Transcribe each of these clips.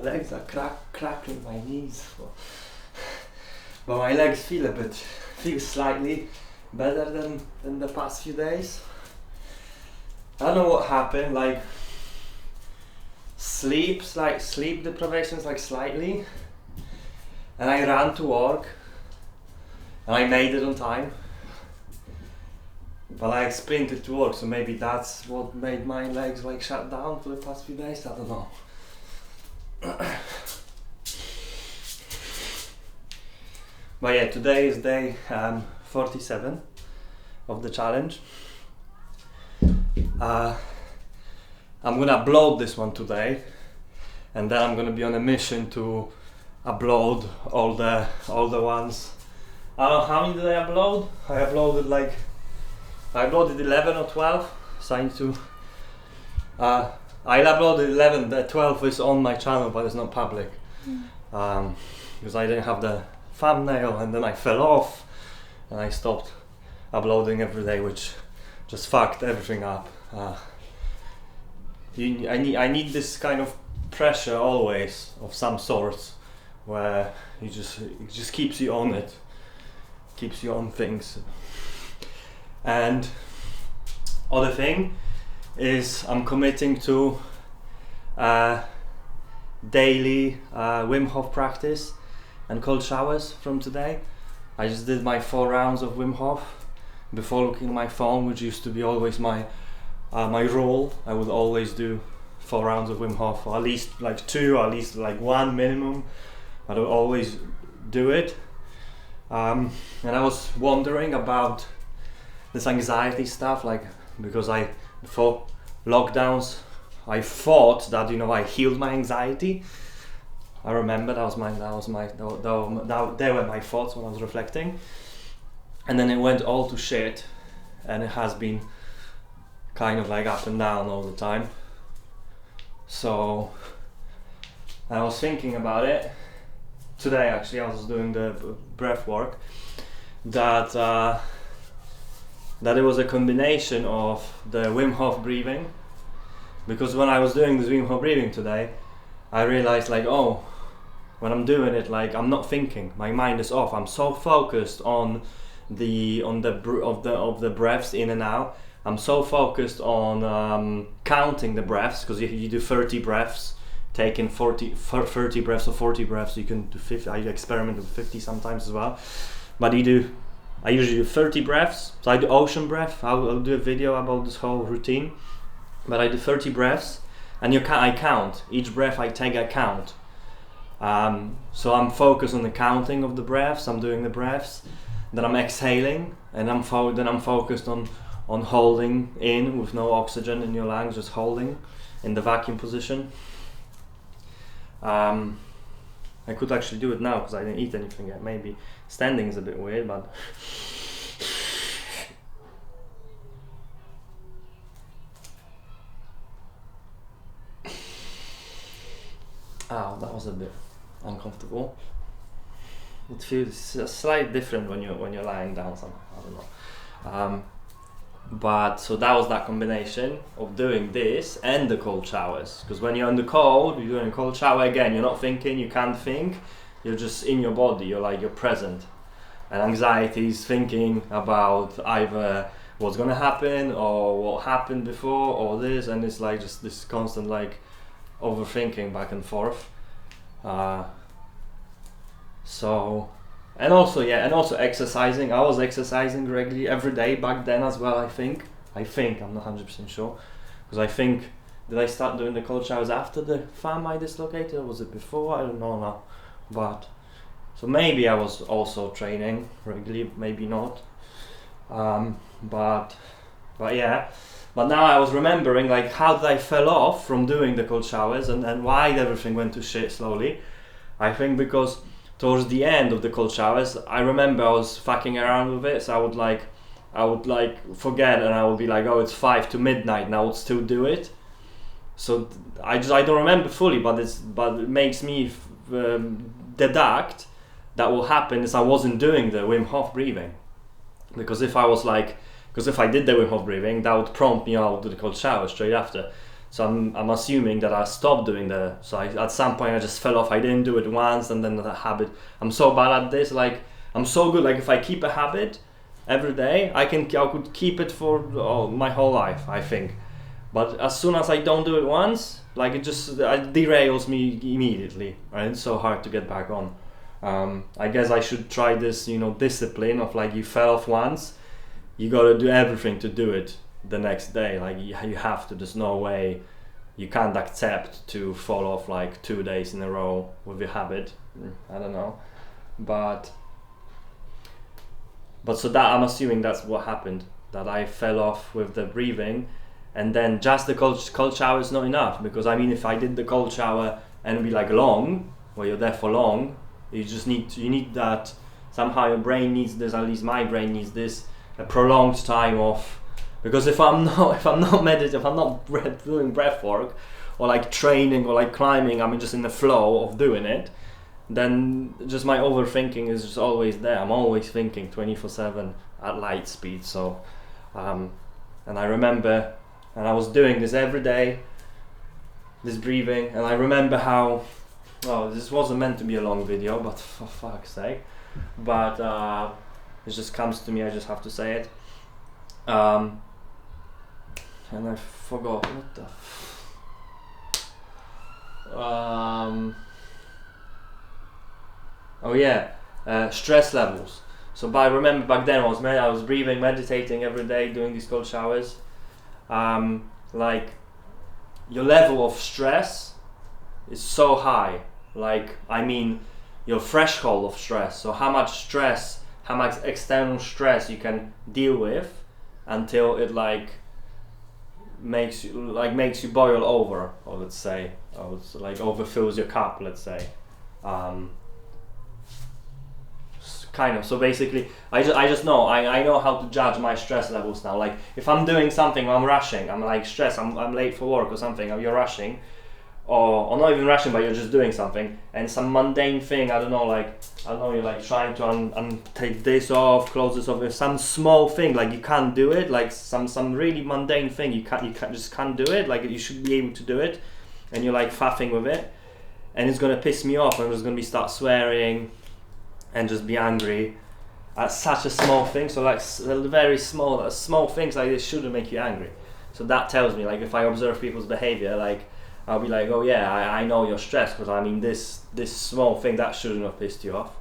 legs are crackling my knees. But my legs feel slightly better than the past few days. I don't know what happened, like sleep deprivation, like slightly. And I ran to work and I made it on time. But I sprinted to work, so maybe that's what made my legs like shut down for the past few days, I don't know. But yeah, today is day 47 of the challenge. I'm gonna upload this one today, and then I'm gonna be on a mission to upload all the ones. I don't know how many did I upload? I uploaded 11 or 12, so I need to I uploaded 11, the 12 is on my channel but it's not public, because I didn't have the thumbnail, and then I fell off and I stopped uploading every day, which just fucked everything up. I need this kind of pressure always of some sorts, where it just keeps you on it, keeps you on things. And other thing is I'm committing to daily Wim Hof practice and cold showers from today. I just did my 4 rounds of Wim Hof before looking at my phone, which used to be always my rule. I would always do 4 rounds of Wim Hof, or at least like 2, or at least like 1 minimum. I would always do it. And I was wondering about this anxiety stuff, like, because before lockdowns I thought that I healed my anxiety. I remember they were my thoughts when I was reflecting, and then it went all to shit, and it has been kind of like up and down all the time. So I was thinking about it today. Actually, I was doing the breath work, that it was a combination of the Wim Hof breathing, because when I was doing this Wim Hof breathing today, I realized, like, oh, when I'm doing it, like, I'm not thinking, my mind is off. I'm so focused on the breaths in and out. I'm so focused on counting the breaths, because you do 30 breaths, taking 30 breaths or 40 breaths. You can do 50. I experiment with 50 sometimes as well, but I usually do 30 breaths. So I do ocean breath. I'll do a video about this whole routine, but I do 30 breaths, and I count each breath. I take a count. So I'm focused on the counting of the breaths. I'm doing the breaths, then I'm exhaling, and then I'm focused on holding in with no oxygen in your lungs, just holding in the vacuum position. I could actually do it now because I didn't eat anything yet. Maybe standing is a bit weird, but oh, that was a bit uncomfortable. It feels slightly different when you're lying down somehow. I don't know. But so that was that combination of doing this and the cold showers, because when you're in the cold, you're doing a cold shower again, you're not thinking, you can't think, you're just in your body, you're present. And anxiety is thinking about either what's gonna happen or what happened before or this, and it's like just this constant like overthinking back and forth. And also exercising. I was exercising regularly every day back then as well. I think I'm not 100% sure, because did I start doing the cold showers after the thumb I dislocated, or was it before? I don't know now. But so maybe I was also training regularly, maybe not. But yeah. But now I was remembering, like, how did I fell off from doing the cold showers, and why everything went to shit slowly. I think because towards the end of the cold showers, I remember I was fucking around with it, so I would forget, and I would be like, oh, it's 5 to midnight, and I would still do it. So I don't remember fully, but it makes me deduct that what happened is I wasn't doing the Wim Hof breathing, because if I did the Wim Hof breathing, that would prompt me out to the cold shower straight after. So I'm assuming that I stopped doing at some point I just fell off. I didn't do it once, and then the habit. I'm so bad at this. Like I'm so good. Like if I keep a habit every day, I could keep it for my whole life, I think. But as soon as I don't do it once, like it derails me immediately. Right? It's so hard to get back on. I guess I should try this, discipline of like you fell off once, you got to do everything to do it the next day. Like you have to. There's no way. You can't accept to fall off like 2 days in a row with your habit. I don't know, but so that I'm assuming that's what happened. That I fell off with the breathing, and then just the cold shower is not enough, because I mean if I did the cold shower and it'd be like long, where you're there for long, you need that. Somehow your brain needs this. At least my brain needs this. A prolonged time of, because if I'm not meditating, if I'm not doing breath work or like training or like climbing, I'm just in the flow of doing it, then just my overthinking is just always there. I'm always thinking 24/7 at light speed. So and I remember, and I was doing this every day, this breathing, and I remember how, this wasn't meant to be a long video, but for fuck's sake, but it just comes to me, I just have to say it. And I forgot what the stress levels. So I remember back then I was breathing, meditating every day, doing these cold showers. Like your level of stress is so high. Like I mean your threshold of stress. So how much external stress you can deal with until it like makes you boil over, or let's say, or it's like overfills your cup, let's say. Kind of. So basically, I just know I know how to judge my stress levels now. Like if I'm doing something, I'm rushing, I'm like stressed, I'm late for work or something, or you're rushing, or not even rushing, but you're just doing something, and some mundane thing, you're like trying to take this off, close this off, some small thing, like you can't do it, like some really mundane thing, you can't do it, like you should be able to do it, and you're like faffing with it, and it's gonna piss me off, and I'm just gonna start swearing, and just be angry at such a small thing. So like very small things like this shouldn't make you angry. So that tells me, like if I observe people's behavior, like I'll be like, oh yeah, I know you're stressed, because I mean this small thing that shouldn't have pissed you off.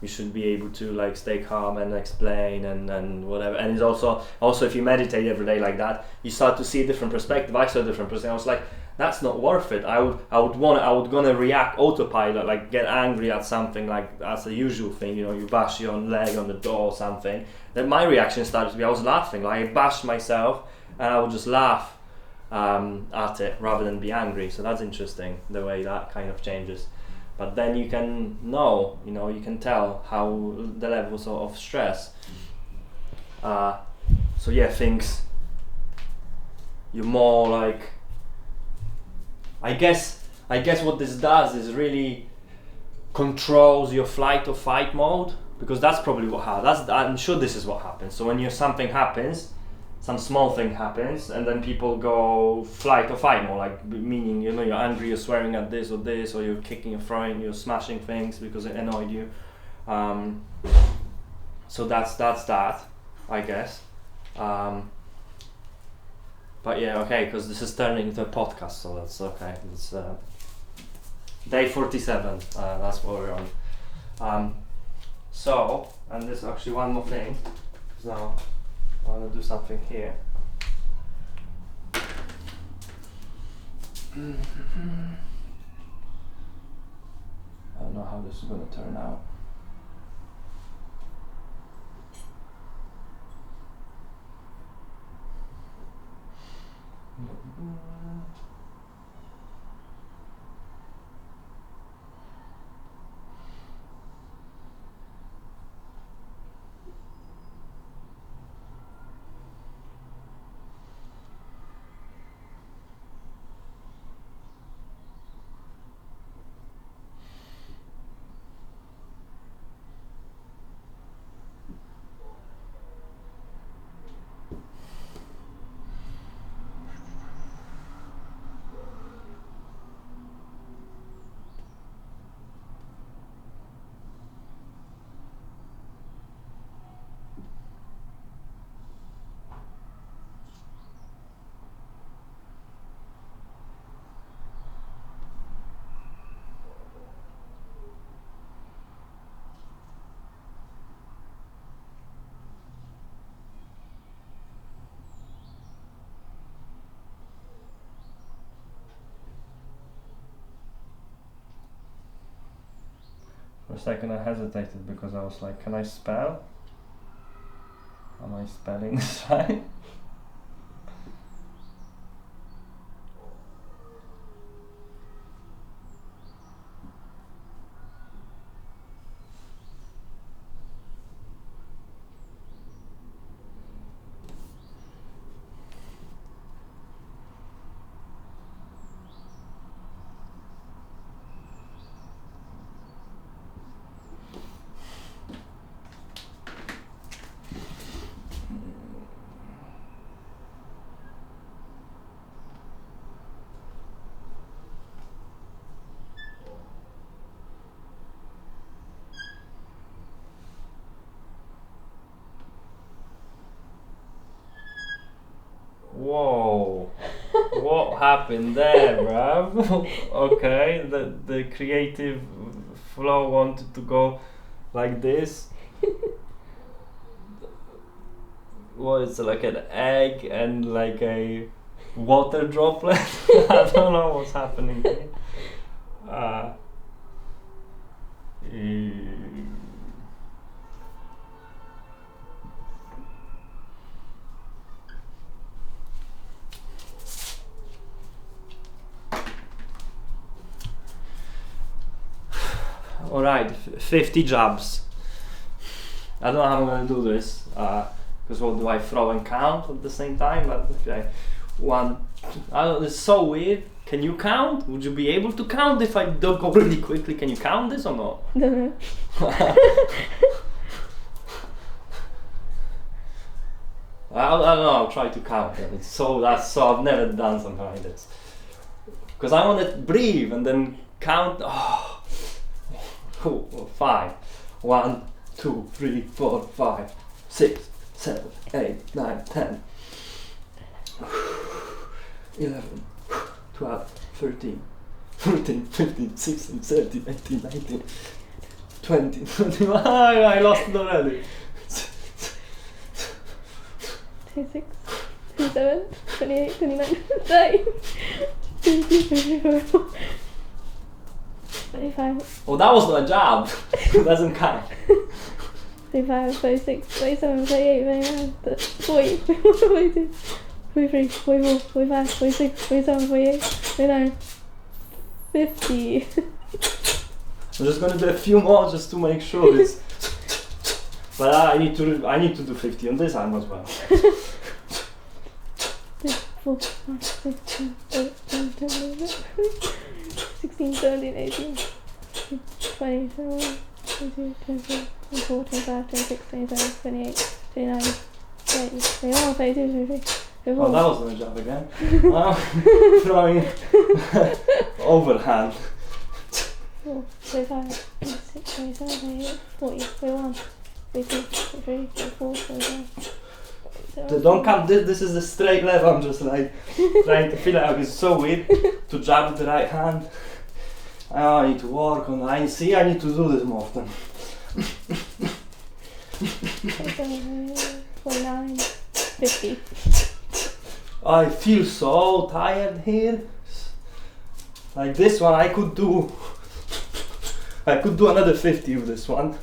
You should be able to like stay calm and explain and whatever. And it's also if you meditate every day like that, you start to see a different perspective. I saw a different perspective. I was like, that's not worth it. I would gonna react autopilot, like get angry at something, like that's the usual thing, you bash your leg on the door or something. Then my reaction started to be, I was laughing, like I bashed myself, and I would just laugh at it rather than be angry. So that's interesting, the way that kind of changes. But then you can know, you can tell how the levels of stress. So yeah, things, you're more like, I guess what this does is really controls your flight or fight mode, because that's probably what happens. I'm sure this is what happens. So when something happens, some small thing happens, and then people go flight or fight mode, like meaning you're angry, you're swearing at this, or you're kicking, you're throwing, you're smashing things because it annoyed you. So that's that, I guess. But yeah, okay, because this is turning into a podcast, so that's okay. It's day 47. That's what we're on. So, and there's actually one more thing. Now, I want to do something here. I don't know how this is going to turn out. For a second I hesitated because I was like, can I spell? Am I spelling this right? Whoa, what happened there, bruv? Okay, the creative flow wanted to go like this. What is it, like an egg and like a water droplet? I don't know what's happening here. Alright, 50 jabs. I don't know how I'm gonna do this, because what do I throw and count at the same time? But okay, one, I don't know, it's so weird. Can you count? Would you be able to count if I don't go really quickly? Can you count this or not? Don't know. I don't know, I'll try to count it. I've never done something like this. Because I want to breathe and then count. Oh, 5. 1, 2, 3, 4, 5, 6, 7, 8, 9, 10, 11, 12, 13, 14, 15, 16, 17, 18, 19, 20, 21. I lost it already. 26, 27, 28, 29, 30, 34, 35. Oh, that was my job. It doesn't count. 35, 36, 37, 38, 39, 40, 42, 43, 44, 45, 46, 47, 48, 49, 50. I'm just gonna do a few more just to make sure it's. But I need to do 50 on this arm as well. 4, 5, 6, 7, 8, 9, 10, 11, 16, 17, 18, 20, 21, 22, 23, 24, 25, 26, 27, 28, 29, 30, 31, 32, 33, 34. Oh, that was my job again. Throwing overhand. 4, 25, 26, 27, 28, 40, 41, 42, 43, 44, 45. Don't count this. This is the straight left. I'm just like trying to feel out. It's so weird to jab with the right hand. I need to work on. I need to do this more often. 49, 50. I feel so tired here. Like this one, I could do another 50 with this one.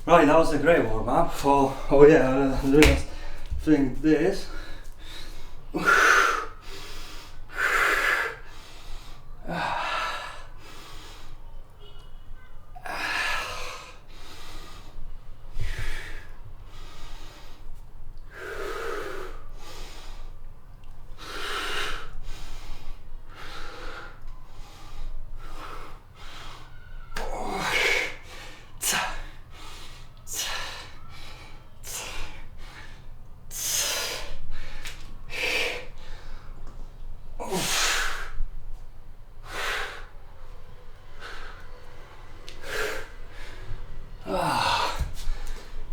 Right, that was a great warm up for, doing this.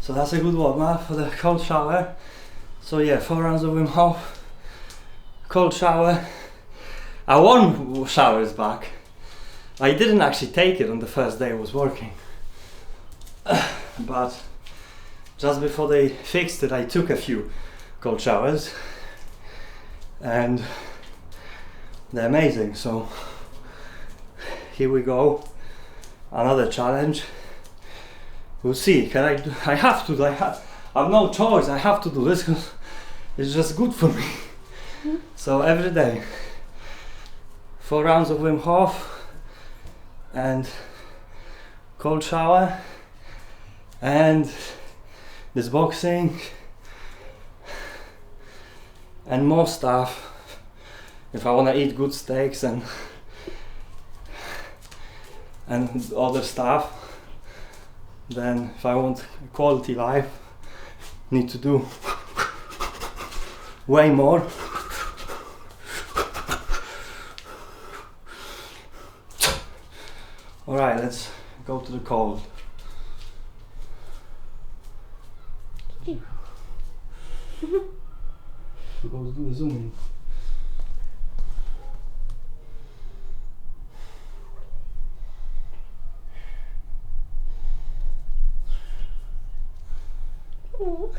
So that's a good warm up for the cold shower. So yeah, 4 rounds of Wim Hof, cold shower. I won showers back. I didn't actually take it on the first day I was working. But just before they fixed it, I took a few cold showers and they're amazing. So here we go, another challenge. We'll see. Can I have to. I've no choice. I have to do this because it's just good for me. So every day, 4 rounds of Wim Hof and cold shower and this boxing and more stuff. If I want to eat good steaks and other stuff, then if I want quality life, need to do way more. Alright, let's go to the cold. Go do the zooming. Oh.